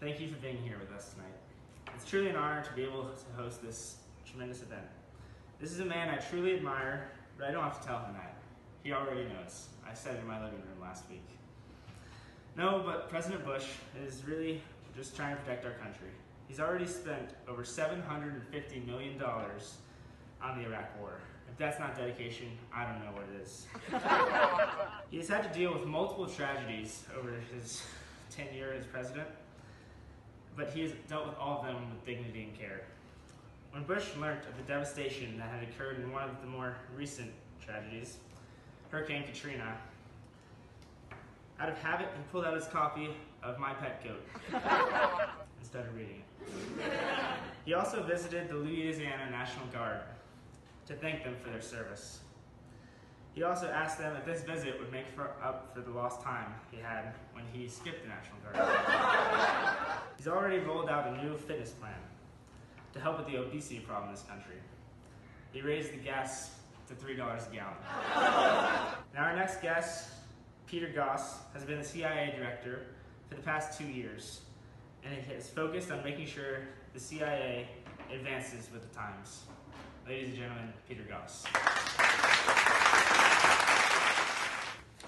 thank you for being here with us tonight. It's truly an honor to be able to host this tremendous event. This is a man I truly admire, but I don't have to tell him that. He already knows. I said it in my living room last week. No, but President Bush is really just trying to protect our country. He's already spent over $750 million on the Iraq War. If that's not dedication, I don't know what it is. He has had to deal with multiple tragedies over his tenure as president, but he has dealt with all of them with dignity and care. When Bush learned of the devastation that had occurred in one of the more recent tragedies, Hurricane Katrina, out of habit, he pulled out his copy of My Pet Goat instead of reading it. He also visited the Louisiana National Guard to thank them for their service. He also asked them if this visit would make up for the lost time he had when he skipped the National Guard. He's already rolled out a new fitness plan to help with the obesity problem in this country. He raised the gas to $3 a gallon. Now our next guest, Peter Goss, has been the CIA director for the past 2 years, and it has focused on making sure the CIA advances with the times. Ladies and gentlemen, Peter Goss.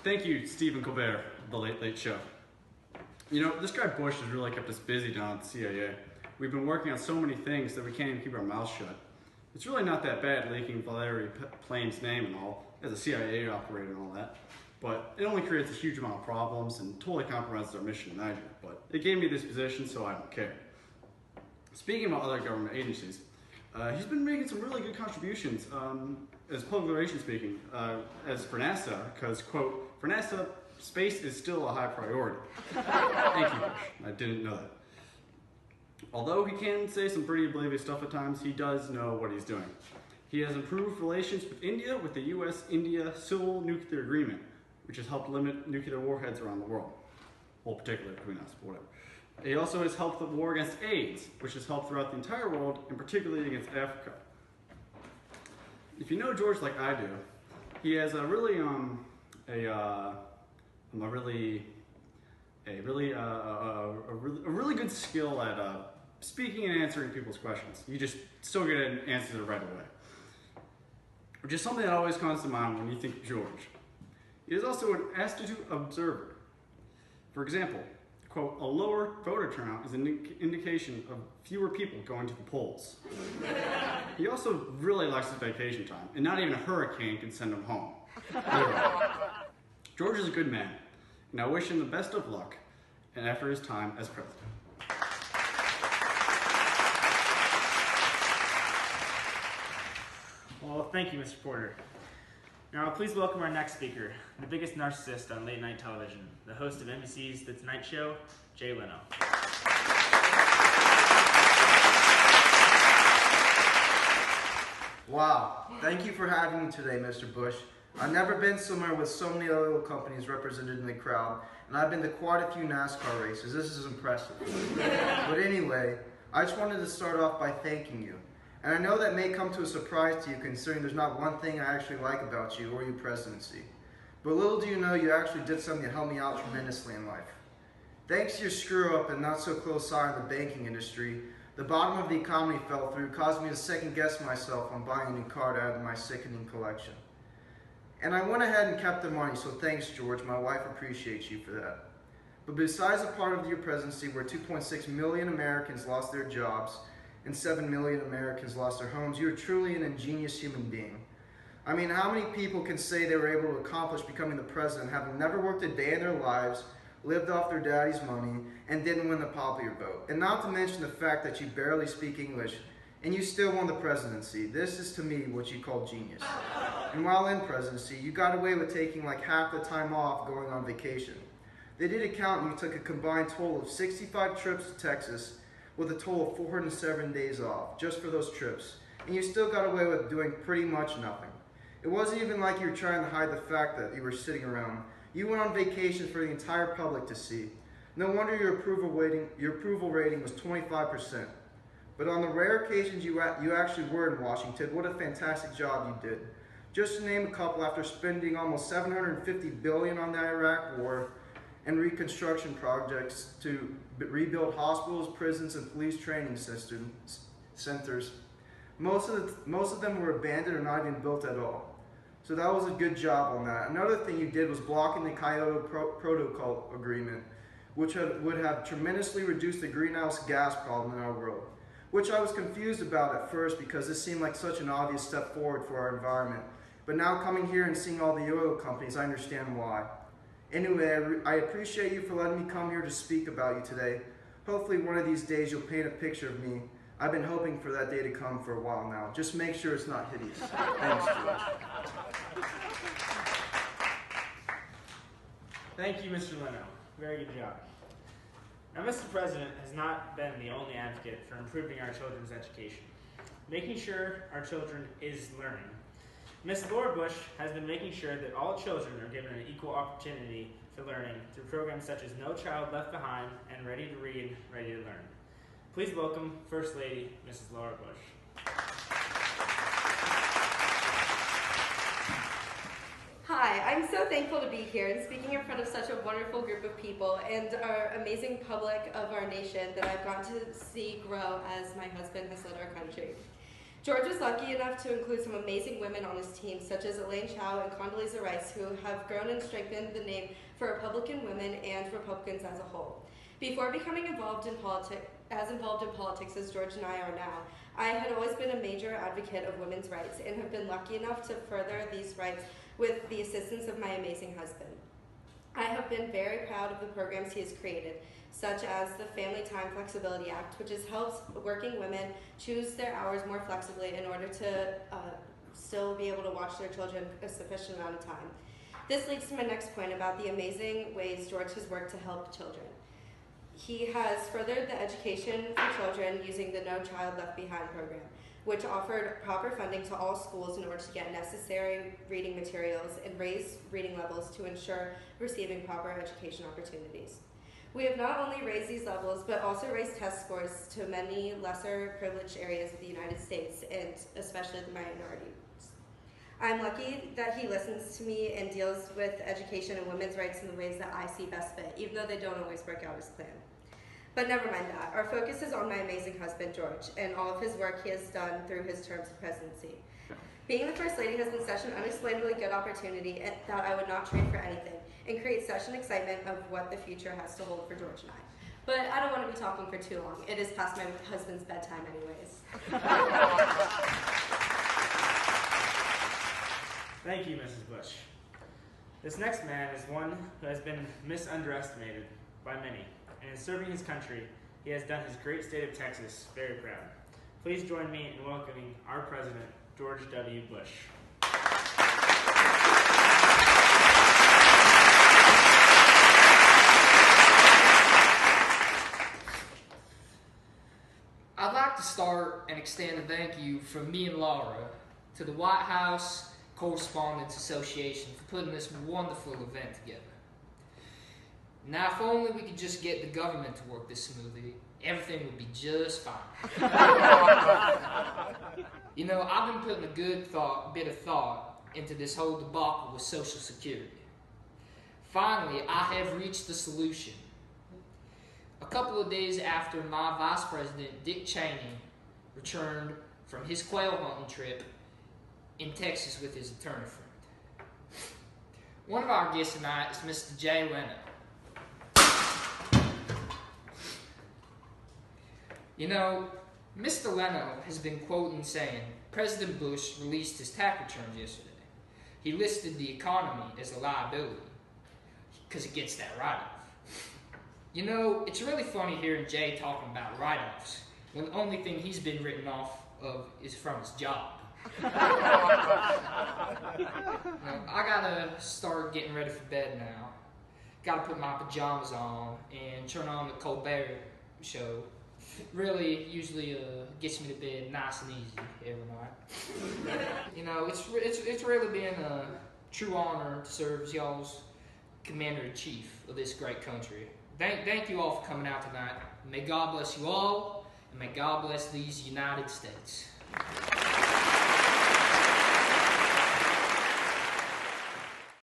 Thank you, Stephen Colbert, The Late Late Show. You know, this guy Bush has really kept us busy down at the CIA. We've been working on so many things that we can't even keep our mouths shut. It's really not that bad leaking Valerie Plane's name and all, as a CIA operator and all that. But it only creates a huge amount of problems and totally compromises our mission in Niger. But it gave me this position, so I don't care. Speaking about other government agencies, he's been making some really good contributions as public relations speaking, as for NASA, because, quote, for NASA, space is still a high priority. Thank you, Bush. I didn't know that. Although he can say some pretty oblivious stuff at times, he does know what he's doing. He has improved relations with India with the US-India Civil Nuclear Agreement, which has helped limit nuclear warheads around the world. Well, particularly between us, but whatever. He also has helped the war against AIDS, which has helped throughout the entire world, and particularly against Africa. If you know George like I do, he has a really really good skill at speaking and answering people's questions. You just still get an answer right away, which is something that always comes to mind when you think of George. He is also an astute observer. For example, quote, a lower voter turnout is an indication of fewer people going to the polls. He also really likes his vacation time, and not even a hurricane can send him home. George is a good man, and I wish him the best of luck and after his time as president. Well, thank you, Mr. Porter. Now, please welcome our next speaker, the biggest narcissist on late night television, the host of NBC's The Tonight Show, Jay Leno. Wow, thank you for having me today, Mr. Bush. I've never been somewhere with so many oil companies represented in the crowd, and I've been to quite a few NASCAR races. This is impressive. But anyway, I just wanted to start off by thanking you. And I know that may come to a surprise to you, considering there's not one thing I actually like about you or your presidency. But little do you know, you actually did something to help me out tremendously in life. Thanks to your screw-up and not so close eye on the banking industry, the bottom of the economy fell through, causing me to second-guess myself on buying a new car to add to my sickening collection. And I went ahead and kept the money, so thanks, George. My wife appreciates you for that. But besides the part of your presidency where 2.6 million Americans lost their jobs, and 7 million Americans lost their homes, you're truly an ingenious human being. I mean, how many people can say they were able to accomplish becoming the president having never worked a day in their lives, lived off their daddy's money, and didn't win the popular vote? And not to mention the fact that you barely speak English, and you still won the presidency. This is, to me, what you call genius. And while in presidency, you got away with taking like half the time off going on vacation. They did a count and you took a combined total of 65 trips to Texas, with a total of 407 days off, just for those trips. And you still got away with doing pretty much nothing. It wasn't even like you were trying to hide the fact that you were sitting around. You went on vacation for the entire public to see. No wonder your approval rating was 25%. But on the rare occasions you actually were in Washington, what a fantastic job you did. Just to name a couple, after spending almost $750 billion on the Iraq War, and reconstruction projects to rebuild hospitals, prisons, and police training centers. Most of them were abandoned or not even built at all. So that was a good job on that. Another thing you did was blocking the Kyoto Protocol Agreement, which would have tremendously reduced the greenhouse gas problem in our world, which I was confused about at first because this seemed like such an obvious step forward for our environment. But now coming here and seeing all the oil companies, I understand why. Anyway, I appreciate you for letting me come here to speak about you today. Hopefully one of these days you'll paint a picture of me. I've been hoping for that day to come for a while now. Just make sure it's not hideous. Thanks, George. Thank you, Mr. Leno. Very good job. Now, Mr. President has not been the only advocate for improving our children's education, making sure our children is learning. Ms. Laura Bush has been making sure that all children are given an equal opportunity for learning through programs such as No Child Left Behind and Ready to Read, Ready to Learn. Please welcome First Lady, Mrs. Laura Bush. Hi, I'm so thankful to be here and speaking in front of such a wonderful group of people and our amazing public of our nation that I've got to see grow as my husband has led our country. George was lucky enough to include some amazing women on his team, such as Elaine Chao and Condoleezza Rice, who have grown and strengthened the name for Republican women and Republicans as a whole. Before becoming involved in politics as George and I are now, I had always been a major advocate of women's rights and have been lucky enough to further these rights with the assistance of my amazing husband. I have been very proud of the programs he has created, such as the Family Time Flexibility Act, which has helped working women choose their hours more flexibly in order to still be able to watch their children a sufficient amount of time. This leads to my next point about the amazing ways George has worked to help children. He has furthered the education for children using the No Child Left Behind program, which offered proper funding to all schools in order to get necessary reading materials and raise reading levels to ensure receiving proper education opportunities. We have not only raised these levels, but also raised test scores to many lesser privileged areas of the United States, and especially the minorities. I'm lucky that he listens to me and deals with education and women's rights in the ways that I see best fit, even though they don't always work out as planned. But never mind that. Our focus is on my amazing husband, George, and all of his work he has done through his terms of presidency. Being the First Lady has been such an unexplainably good opportunity that I would not trade for anything, and creates such an excitement of what the future has to hold for George and I. But I don't want to be talking for too long. It is past my husband's bedtime anyways. Thank you, Mrs. Bush. This next man is one who has been misunderestimated by many, and in serving his country, he has done his great state of Texas very proud. Please join me in welcoming our President, George W. Bush. I'd like to start and extend a thank you from me and Laura to the White House Correspondents Association for putting this wonderful event together. Now, if only we could just get the government to work this smoothly, everything would be just fine. You know, I've been putting a bit of thought into this whole debacle with Social Security. Finally, I have reached the solution. A couple of days after my Vice President, Dick Cheney, returned from his quail hunting trip in Texas with his attorney friend. One of our guests tonight is Mr. Jay Leno. You know, Mr. Leno has been quoted saying, President Bush released his tax returns yesterday. He listed the economy as a liability because it gets that write-off. You know, it's really funny hearing Jay talking about write-offs when the only thing he's been written off of is from his job. Now, I gotta start getting ready for bed now. Gotta put my pajamas on and turn on the Colbert show. Really, usually gets me to bed nice and easy every night. You know, it's really been a true honor to serve as y'all's commander-in-chief of this great country. Thank you all for coming out tonight. May God bless you all, and may God bless these United States.